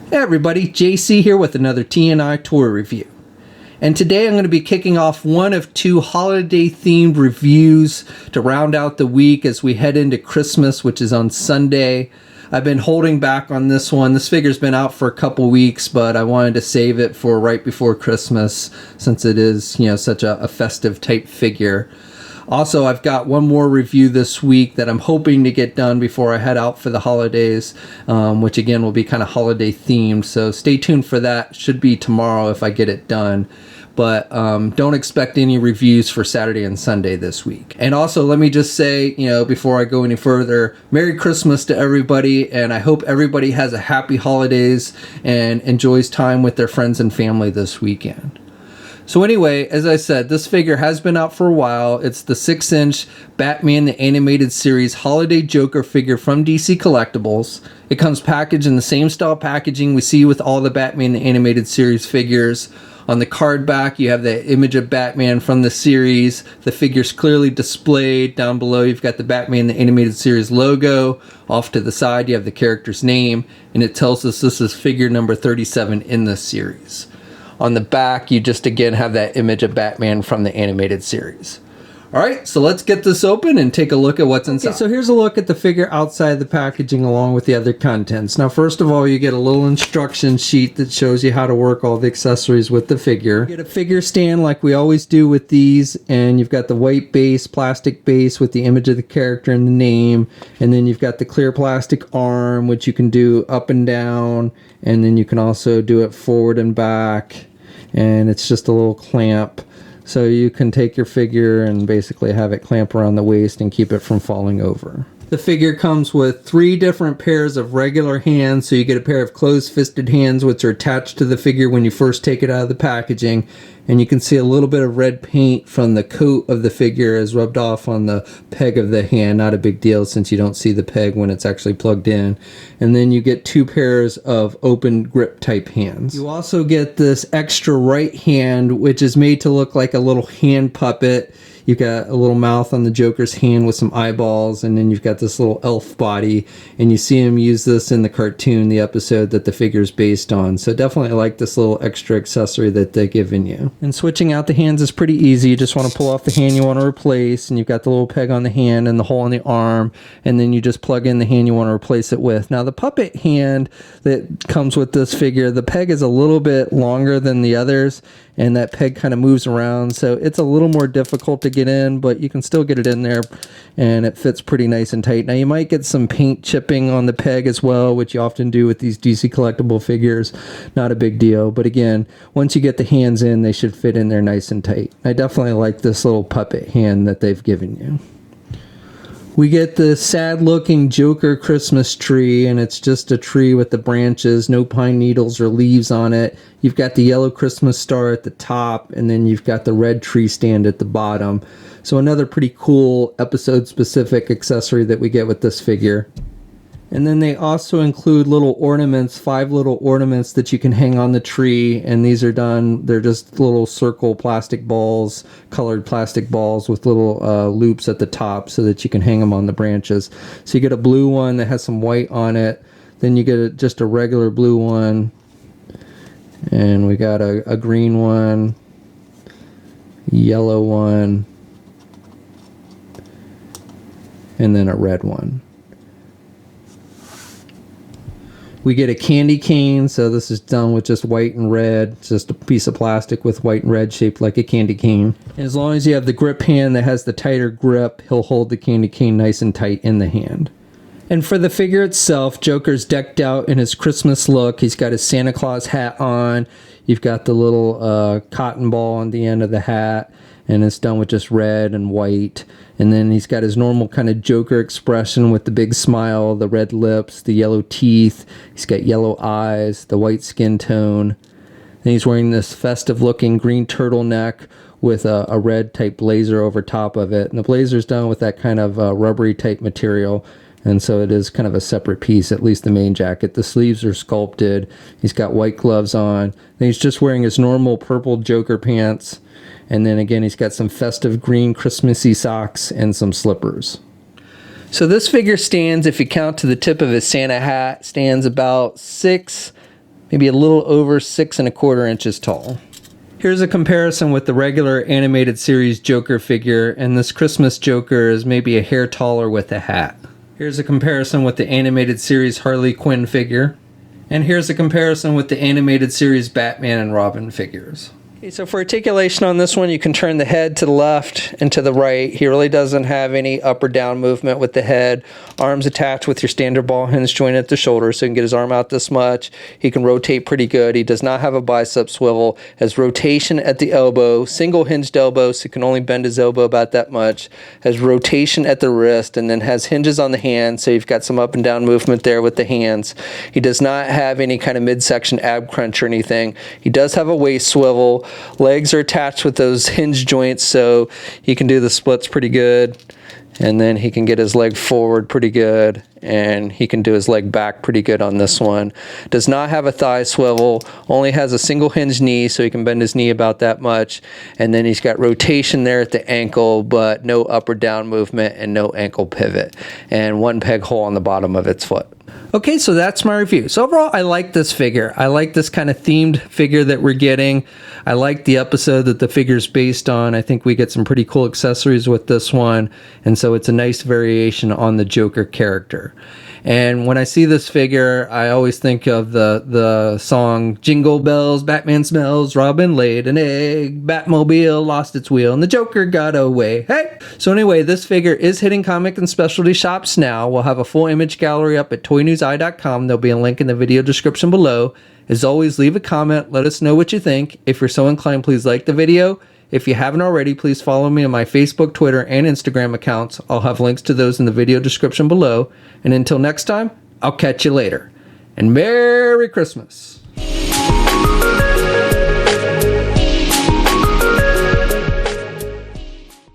Hey everybody, JC here with another TNI toy review. And today I'm going to be kicking off one of two holiday themed reviews to round out the week as we head into Christmas, which is on Sunday. I've been holding back on this one. This figure's been out for a couple weeks, but I wanted to save it for right before Christmas since it is, such a festive type figure. Also, I've got one more review this week that I'm hoping to get done before I head out for the holidays, which again will be kind of holiday themed. So stay tuned for that. Should be tomorrow if I get it done. But don't expect any reviews for Saturday and Sunday this week. And also, let me just say, before I go any further, Merry Christmas to everybody. And I hope everybody has a happy holidays and enjoys time with their friends and family this weekend. So anyway, as I said, this figure has been out for a while. It's the 6-inch Batman the Animated Series Holiday Joker figure from DC Collectibles. It comes packaged in the same style packaging we see with all the Batman the Animated Series figures. On the card back, you have the image of Batman from the series. The figure's clearly displayed. Down below, you've got the Batman the Animated Series logo. Off to the side, you have the character's name, and it tells us this is figure number 37 in this series. On the back, you just again have that image of Batman from the animated series. Alright, so let's get this open and take a look at what's inside. Okay, so here's a look at the figure outside the packaging along with the other contents. Now first of all, you get a little instruction sheet that shows you how to work all the accessories with the figure. You get a figure stand like we always do with these, and you've got the white base, plastic base with the image of the character and the name, and then you've got the clear plastic arm, which you can do up and down, and then you can also do it forward and back, and it's just a little clamp. So you can take your figure and basically have it clamp around the waist and keep it from falling over. The figure comes with 3 different pairs of regular hands, so you get a pair of closed-fisted hands which are attached to the figure when you first take it out of the packaging, and you can see a little bit of red paint from the coat of the figure is rubbed off on the peg of the hand. Not a big deal since you don't see the peg when it's actually plugged in. And then you get 2 pairs of open grip type hands. You also get this extra right hand, which is made to look like a little hand puppet. You've got a little mouth on the Joker's hand with some eyeballs, and then you've got this little elf body, and you see him use this in the cartoon, the episode that the figure's based on. So definitely like this little extra accessory that they've given you. And switching out the hands is pretty easy. You just want to pull off the hand you want to replace, and you've got the little peg on the hand and the hole in the arm, and then you just plug in the hand you want to replace it with. Now the puppet hand that comes with this figure, the peg is a little bit longer than the others, and that peg kind of moves around, so it's a little more difficult to get in, but you can still get it in there, and it fits pretty nice and tight. Now you might get some paint chipping on the peg as well, which you often do with these DC collectible figures. Not a big deal, but again, once you get the hands in, they should fit in there nice and tight. I definitely like this little puppet hand that they've given you. We get the sad looking Joker Christmas tree, and it's just a tree with the branches, no pine needles or leaves on it. You've got the yellow Christmas star at the top, and then you've got the red tree stand at the bottom. So another pretty cool episode specific accessory that we get with this figure. And then they also include little ornaments, 5 little ornaments that you can hang on the tree, and these are done, they're just little circle plastic balls, colored plastic balls with little loops at the top so that you can hang them on the branches. So you get a blue one that has some white on it, then you get just a regular blue one, and we got a green one, yellow one, and then a red one. We get a candy cane, so this is done with just white and red. It's just a piece of plastic with white and red shaped like a candy cane. And as long as you have the grip hand that has the tighter grip, he'll hold the candy cane nice and tight in the hand. And for the figure itself, Joker's decked out in his Christmas look. He's got his Santa Claus hat on. You've got the little cotton ball on the end of the hat, and it's done with just red and white. And then he's got his normal kind of Joker expression with the big smile, the red lips, the yellow teeth. He's got yellow eyes, the white skin tone. And he's wearing this festive looking green turtleneck with a red type blazer over top of it. And the blazer's done with that kind of rubbery type material. And so it is kind of a separate piece, at least the main jacket. The sleeves are sculpted. He's got white gloves on. Then he's just wearing his normal purple Joker pants. And then again, he's got some festive green Christmassy socks and some slippers. So this figure stands, if you count to the tip of his Santa hat, stands about 6 maybe a little over 6¼ inches tall. Here's a comparison with the regular animated series Joker figure, and this Christmas Joker is maybe a hair taller with a hat. Here's a comparison with the animated series Harley Quinn figure. And here's a comparison with the animated series Batman and Robin figures. Okay, so for articulation on this one, you can turn the head to the left and to the right. He really doesn't have any up or down movement with the head. Arms attached with your standard ball hinge joint at the shoulder, so he can get his arm out this much. He can rotate pretty good. He does not have a bicep swivel. Has rotation at the elbow, single hinged elbow, so he can only bend his elbow about that much. Has rotation at the wrist, and then has hinges on the hands, so you've got some up and down movement there with the hands. He does not have any kind of midsection ab crunch or anything. He does have a waist swivel. Legs are attached with those hinge joints, so he can do the splits pretty good. And then he can get his leg forward pretty good, and he can do his leg back pretty good on this one. Does not have a thigh swivel, only has a single hinge knee, so he can bend his knee about that much. And then he's got rotation there at the ankle, but no up or down movement and no ankle pivot. And one peg hole on the bottom of its foot. Okay, so that's my review. So overall, I like this figure. I like this kind of themed figure that we're getting. I like the episode that the figure's based on. I think we get some pretty cool accessories with this one. And so it's a nice variation on the Joker character. And when I see this figure, I always think of the song Jingle Bells, Batman Smells, Robin laid an egg, Batmobile lost its wheel, and the Joker got away. Hey! So anyway, this figure is hitting comic and specialty shops now. We'll have a full image gallery up at toynewseye.com. There'll be a link in the video description below. As always, leave a comment. Let us know what you think. If you're so inclined, please like the video. If you haven't already, please follow me on my Facebook, Twitter, and Instagram accounts. I'll have links to those in the video description below. And until next time, I'll catch you later. And Merry Christmas!